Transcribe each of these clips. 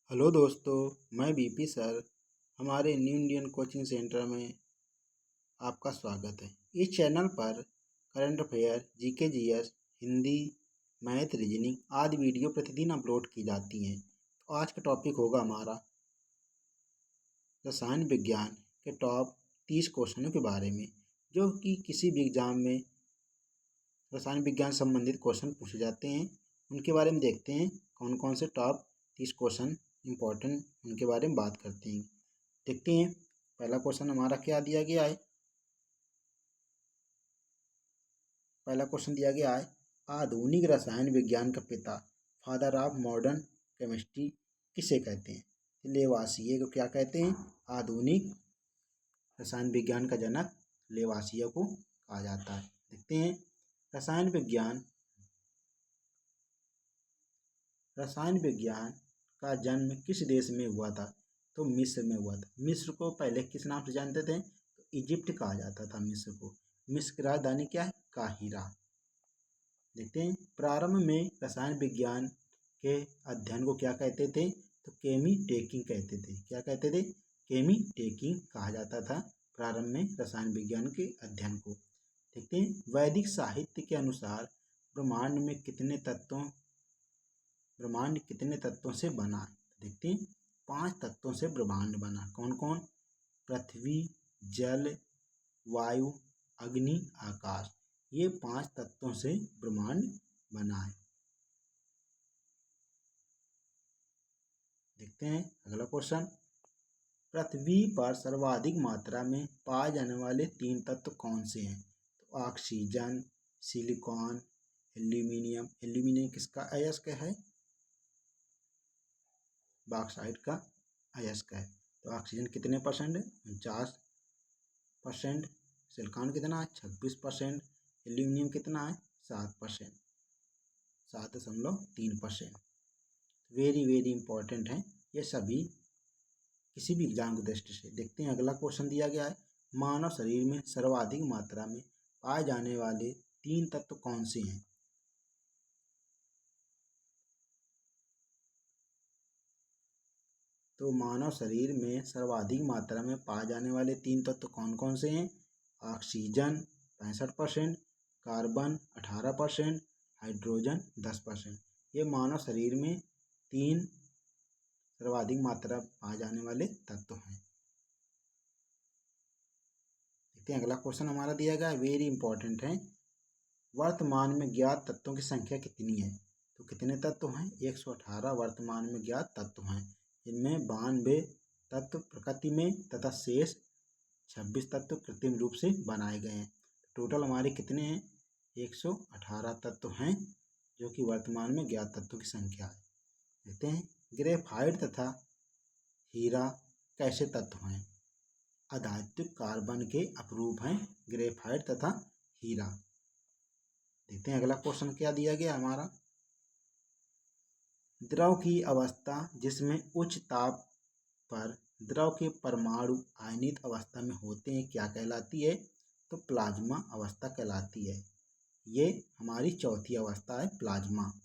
Hello दोस्तों, मैं BP sir. हमारे न्यू इंडियन कोचिंग सेंटर में आपका स्वागत है। इस चैनल पर current affair, GK, GS, Hindi, math, reasoning आदि वीडियो प्रतिदिन अपलोड की जाती हैं। तो आज का टॉपिक होगा हमारा रसायन विज्ञान के टॉप 30 क्वेश्चनों के बारे में, जो कि किसी भी एग्जाम में रसायन विज्ञान संबंधित क्वेश्चन पूछे जाते हैं। उनके बारे में देखते हैं कौन कौन से टॉप 30 क्वेश्चन इम्पोर्टेंट, उनके बारे में बात करते हैं। देखते हैं पहला क्वेश्चन हमारा क्या दिया गया है। पहला क्वेश्चन दिया गया है, आधुनिक रसायन विज्ञान का पिता, फादर ऑफ मॉडर्न केमिस्ट्री किसे कहते हैं? लेवासिए को क्या कहते हैं? आधुनिक रसायन विज्ञान का जनक लेवासिए को कहा जाता है। देखते हैं रसायन विज्ञान का जन्म किस देश में हुआ था? तो मिस्र में हुआ था। मिस्र को पहले किस नाम से जानते थे? तो इजिप्ट कहा जाता था मिस्र को। मिस्र की राजधानी क्या है? काहिरा। देखते हैं प्रारंभ में रसायन विज्ञान के अध्ययन को क्या कहते थे? तो केमी टेकिंग कहते थे। क्या कहते थे? केमी टेकिंग कहा जाता था प्रारंभ में रसायन विज्ञान के अध्ययन को। देखते हैं वैदिक साहित्य के अनुसार ब्रह्मांड कितने तत्वों से बना है? देखते हैं 5 तत्वों से ब्रह्मांड बना। कौन कौन? पृथ्वी, जल, वायु, अग्नि, आकाश। ये 5 तत्वों से ब्रह्मांड बना है। देखते हैं अगला क्वेश्चन, पृथ्वी पर सर्वाधिक मात्रा में पाए जाने वाले 3 तत्व कौन से हैं? तो ऑक्सीजन, सिलिकॉन, एल्यूमिनियम। एल्यूमिनियम किसका अयस्क है? बॉक्साइट का अयस्क है। तो ऑक्सीजन कितने परसेंट है? 49%। सिलिकॉन कितना है? 26%। एल्यूमिनियम कितना है? 7%, 7.3%। वेरी वेरी इंपॉर्टेंट है ये सभी किसी भी एग्जाम की दृष्टि से। देखते हैं अगला क्वेश्चन दिया गया है, मानव शरीर में सर्वाधिक मात्रा में पाए जाने वाले 3 तत्व कौन से हैं? तो मानव शरीर में सर्वाधिक मात्रा में पाए जाने वाले 3 तत्व कौन कौन से हैं? Oxygen 65%, carbon 18%, hydrogen 10%। ये मानव शरीर में 3 सर्वाधिक मात्रा पाए जाने वाले तत्व हैं। देखते हैं अगला क्वेश्चन हमारा दिया गया है, वेरी इंपॉर्टेंट है, वर्तमान में ज्ञात तत्वों की संख्या कितनी है? तो कितने तत्व हैं? 118 वर्तमान में ज्ञात तत्व हैं। इनमें 92 तत्व प्रकृति में तथा शेष 26 तत्व कृत्रिम रूप से बनाए गए हैं। टोटल हमारे कितने हैं? 118 तत्व हैं, जो कि वर्तमान में ज्ञात तत्वों की संख्या है। देखते हैं ग्रेफाइट तथा हीरा कैसे तत्व हैं? अधातु कार्बन के अपरूप हैं ग्रेफाइट तथा हीरा। देखते हैं अगला क्वेश्चन क्या दिया गया हमारा, द्रव की अवस्था जिसमें उच्च ताप पर द्रव के परमाणु आयनित अवस्था में होते हैं क्या कहलाती है? तो प्लाज्मा अवस्था कहलाती है। ये हमारी चौथी अवस्था है, प्लाज्मा।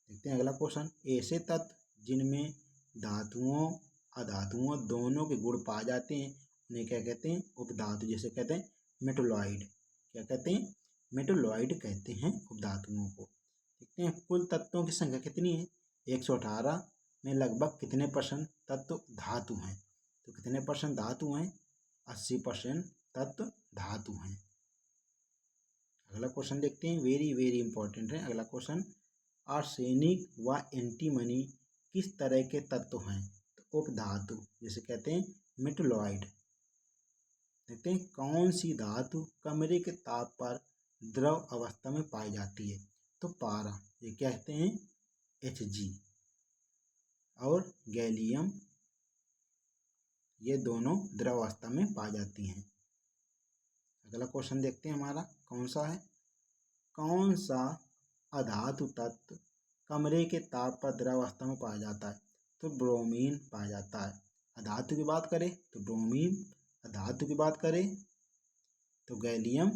देखते हैं अगला क्वेश्चन, ऐसे तत्व जिनमें धातुओं अधातुओं दोनों के गुण पाए जाते हैं उन्हें क्या कहते हैं? उपधातु। जैसे कहते हैं मेटोलॉइड। क्या कहते हैं? मेटोलॉइड कहते हैं उपधातुओं को। देखते हैं कुल तत्वों की संख्या कितनी है? 118 में लगभग कितने परसेंट तत्व धातु हैं? तो कितने परसेंट धातु हैं? 80% तत्व धातु हैं। अगला क्वेश्चन देखते हैं, वेरी वेरी इंपॉर्टेंट है अगला क्वेश्चन, आर्सेनिक व एंटीमनी किस तरह के तत्व हैं? तो उपधातु, जिसे कहते हैं मेटोलॉइड। देखते हैं कौन सी धातु कमरे के ताप पर द्रव अवस्था में पाई जाती है? तो पारा, ये कहते हैं Hg। और गैलियम, ये दोनों द्रव अवस्था में पाई जाती हैं। अगला क्वेश्चन देखते हैं हमारा कौन सा है, कौन सा अधातु तत्व कमरे के ताप पर द्रव अवस्था में पाया जाता है? तो ब्रोमीन पाया जाता है। अधातु की बात करें तो ब्रोमीन, अधातु की बात करें तो गैलियम।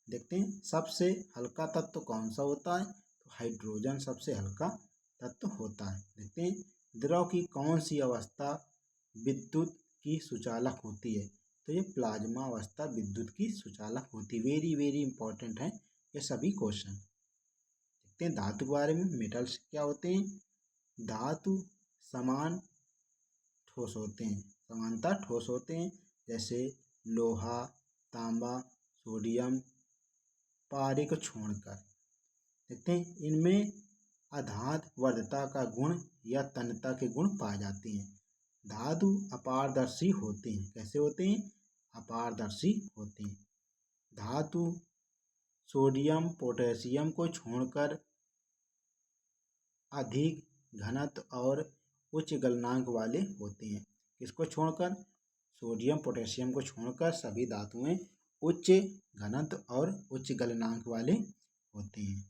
देखते हैं सबसे हल्का तत्व कौन सा होता है? तो हाइड्रोजन सबसे हल्का तत्व होता है। देखते हैं द्रव की कौन सी अवस्था विद्युत की सुचालक होती है, तो ये प्लाज्मा अवस्था विद्युत की सुचालक होती है। वेरी वेरी इंपॉर्टेंट है ये सभी क्वेश्चन। देखते हैं धातु के बारे में। मेटल्स क्या होते हैं? धातु समान ठोस होते हैं, समानता ठोस होते हैं, जैसे लोहा, तांबा, सोडियम, पारे को छोड़कर। देखते हैं इनमें आधात वर्धता का गुण या तन्यता के गुण पाए जाते हैं। धातु अपारदर्शी होते हैं। कैसे होते हैं? अपारदर्शी होते हैं। धातु सोडियम पोटेशियम को छोड़कर अधिक घनत्व और उच्च गलनांक वाले होते हैं। किसको छोड़कर? सोडियम पोटेशियम को छोड़कर सभी धातुएं उच्च घनत्व और उच्च गलनांक वाले होते हैं।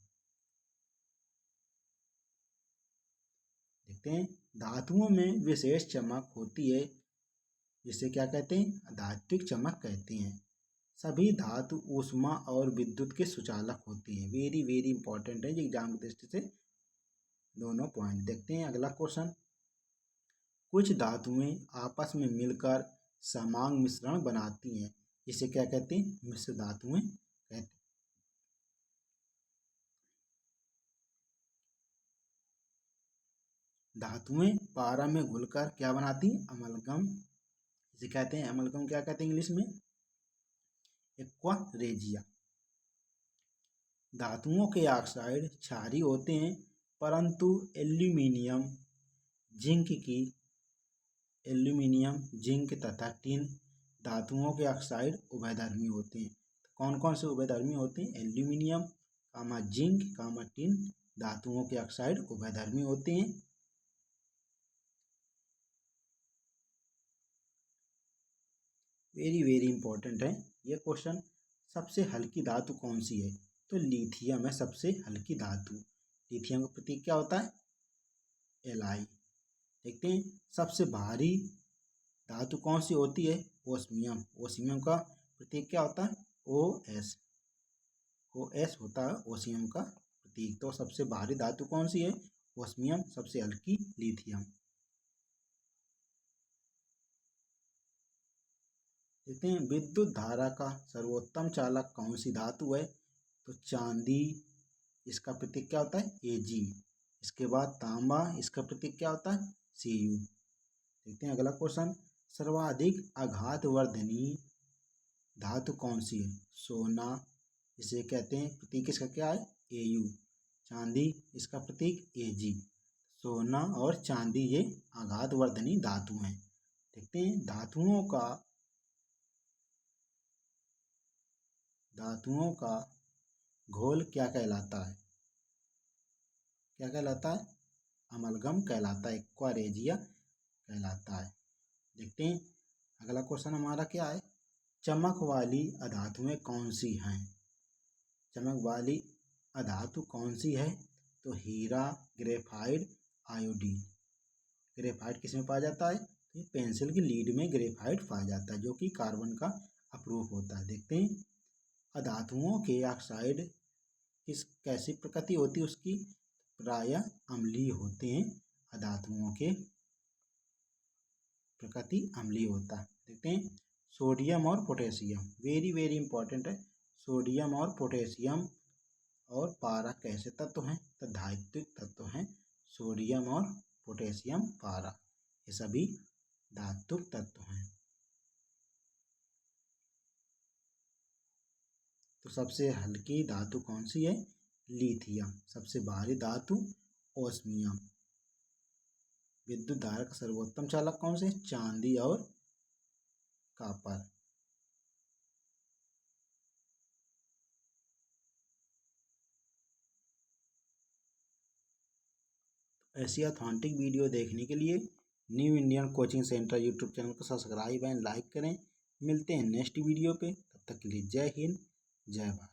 देखते हैं धातुओं में विशेष चमक होती है, जिसे क्या कहते हैं? धात्विक चमक कहते हैं। सभी धातु ऊष्मा और विद्युत के सुचालक होती है। वेरी वेरी इंपॉर्टेंट है एग्जाम की दृष्टि से दोनों पॉइंट। देखते हैं अगला क्वेश्चन। कुछ धातुएं आपस में मिलकर समांग मिश्रण बनाती हैं, जिसे क्या कहते हैं? मिश्र धातुएं कहते हैं। धातुएं पारा में घुलकर क्या बनाती हैं? अमलगम, इसे कहते हैं अमलगम। क्या कहते हैं इंग्लिश में? Aqua regia. धातुओं के ऑक्साइड क्षारीय होते हैं, परंतु एल्यूमिनियम जिंक तथा टिन धातुओं के ऑक्साइड उभयधर्मी होते हैं। कौन कौन से उभयधर्मी होते हैं? एल्यूमिनियम जिंक टिन धातुओं के ऑक्साइड उभयधर्मी होते हैं। वेरी वेरी इंपॉर्टेंट है ये क्वेश्चन। सबसे हल्की धातु कौन सी है? तो लिथियम है सबसे हल्की धातु। लिथियम का प्रतीक क्या होता है? Li। देखते हैं सबसे भारी धातु कौन सी होती है? ओस्मियम। ओस्मियम का प्रतीक क्या होता है? OS। OS होता है ओस्मियम का प्रतीक। तो सबसे भारी धातु कौन सी है? ओस्मियम। सबसे हल्की लिथियम। देखते हैं विद्युत धारा का सर्वोत्तम चालक कौन सी धातु है? तो चांदी, इसका प्रतीक क्या होता है? Ag। इसके बाद तांबा, इसका प्रतीक क्या होता है? Cu। देखते हैं अगला क्वेश्चन। सर्वाधिक आघातवर्धनी धातु कौन सी है? सोना, इसे कहते हैं प्रतीक इसका क्या है? Au। चांदी, इसका प्रतीक Ag। सोना और चांदी ये आघातवर्धनी धातु हैं। देखते हैं धातुओं का घोल क्या कहलाता है? क्या कहलाता है? अमलगम कहलाता है, एक्वा रेजिया कहलाता है। देखते हैं अगला क्वेश्चन हमारा क्या है? चमक वाली अधातुएं कौन सी हैं? चमक वाली अधातु कौन सी है? तो हीरा, ग्रेफाइट, आयोडीन। ग्रेफाइट किस में पाया जाता है? तो पेंसिल की लीड में ग्रेफाइट पाया जाता है, जो कि कार्बन का अपरूप होता है। देखते हैं अधातुओं के ऑक्साइड कैसी प्रकृति होती है उसकी? प्रायः अम्लीय होते हैं। अधातुओं के प्रकृति अम्लीय होता है। देखते हैं सोडियम और पोटेशियम। वेरी वेरी इंपॉर्टेंट है। सोडियम और पोटेशियम और पारा कैसे तत्व हैं? तो धात्विक तत्व हैं। सोडियम और पोटेशियम, पारा, ये सभी धात्विक तत्व हैं। तो सबसे हल्की धातु कौन सी है? लिथियम। सबसे भारी धातु ओस्मियम। विद्युत धारा का सर्वोत्तम चालक कौन से? चांदी और कॉपर। ऐसी ऑथेंटिक वीडियो देखने के लिए new Indian coaching centre YouTube channel को सब्सक्राइब एंड लाइक करें। मिलते हैं नेक्स्ट वीडियो पे, तब तक के लिए जय हिंद, जय भारत।